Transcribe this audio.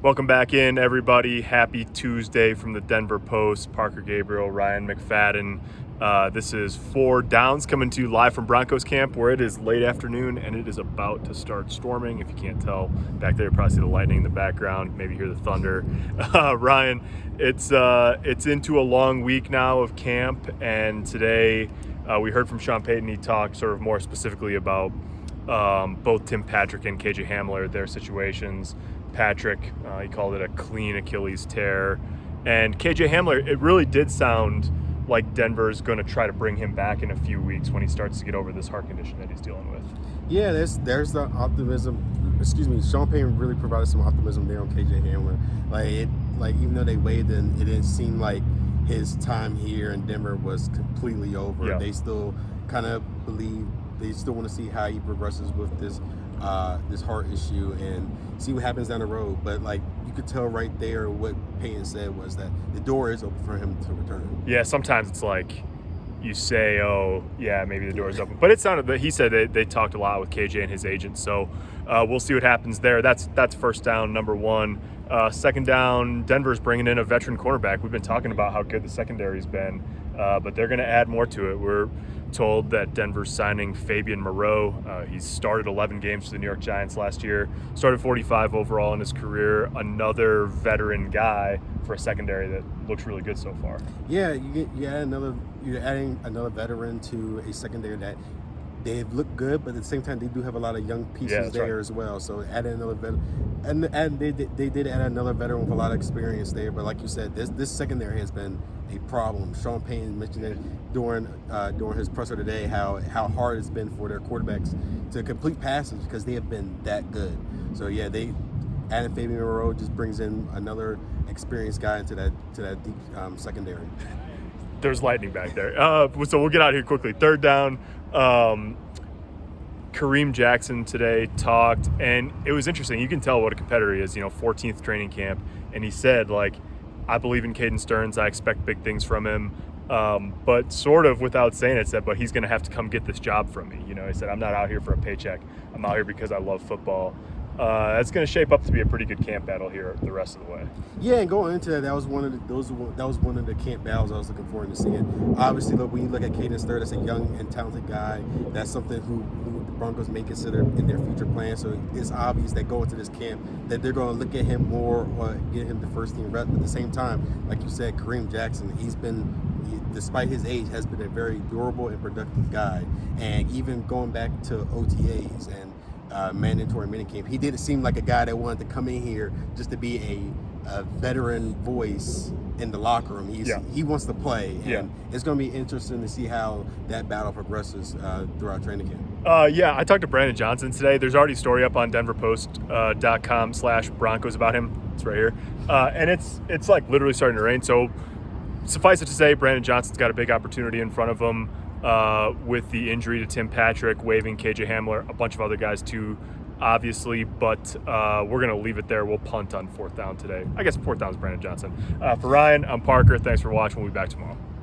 Welcome back in, everybody. Happy Tuesday from the Denver Post. Parker Gabriel, Ryan McFadden. This is 4 Downs coming to you live from Broncos camp, where it is late afternoon and it is about to start storming. If you can't tell back there, you probably see the lightning in the background, maybe hear the thunder. Ryan, it's into a long week now of camp, and today we heard from Sean Payton. He talked sort of more specifically about both Tim Patrick and KJ Hamler, their situations. Patrick, he called it a clean Achilles tear. And KJ Hamler, it really did sound like Denver's going to try to bring him back in a few weeks when he starts to get over this heart condition that he's dealing with. Yeah, there's the optimism. Sean Payton really provided some optimism there on KJ Hamler. Even though they waited, and it didn't seem like his time here in Denver was completely over. Yeah. They still kind of believe, they still want to see how he progresses with this heart issue and see what happens down the road. But you could tell right there what Payton said was that the door is open for him to return. Yeah, sometimes it's like you say, oh, yeah, maybe the door is open. But it sounded that he said they talked a lot with KJ and his agent. So we'll see what happens there. That's first down, number one. Second down, Denver's bringing in a veteran cornerback. We've been talking about how good the secondary's been, but they're going to add more to it. We're told that Denver's signing Fabian Moreau. He's started 11 games for the New York Giants last year, started 45 overall in his career. Another veteran guy for a secondary that looks really good so far. Yeah, you're adding another veteran to a secondary that they've looked good, but at the same time they do have a lot of young pieces there as well. So adding another veteran, and they did add another veteran with a lot of experience there. But like you said, this secondary has been a problem. Sean Payton mentioned it during his presser today how hard it's been for their quarterbacks to complete passes because they have been that good. So yeah, they adding Fabian Moreau just brings in another experienced guy into that deep secondary. There's lightning back there. So we'll get out of here quickly. Third down. Kareem Jackson today talked, and it was interesting. You can tell what a competitor he is, 14th training camp. And he said, I believe in Caden Stearns. I expect big things from him. But sort of without saying it, said, but he's going to have to come get this job from me. He said, I'm not out here for a paycheck. I'm out here because I love football. That's going to shape up to be a pretty good camp battle here the rest of the way. Yeah, and going into that was one of the camp battles I was looking forward to seeing. Obviously, when you look at Caden Stearns, that's a young and talented guy. That's something who the Broncos may consider in their future plans. So it's obvious that going to this camp that they're going to look at him more or get him the first team rep. But at the same time, like you said, Kareem Jackson, despite his age, has been a very durable and productive guy. And even going back to OTAs and mandatory minicamp, he didn't seem like a guy that wanted to come in here just to be a veteran voice in the locker room. He wants to play, and it's going to be interesting to see how that battle progresses throughout training camp. I talked to Brandon Johnson today. There's already a story up on denverpost.com/Broncos about him. It's right here, and it's literally starting to rain. So suffice it to say, Brandon Johnson's got a big opportunity in front of him. With the injury to Tim Patrick, waiving KJ Hamler, a bunch of other guys too, obviously, but we're going to leave it there. We'll punt on fourth down today. I guess fourth down is Brandon Johnson. For Ryan, I'm Parker. Thanks for watching. We'll be back tomorrow.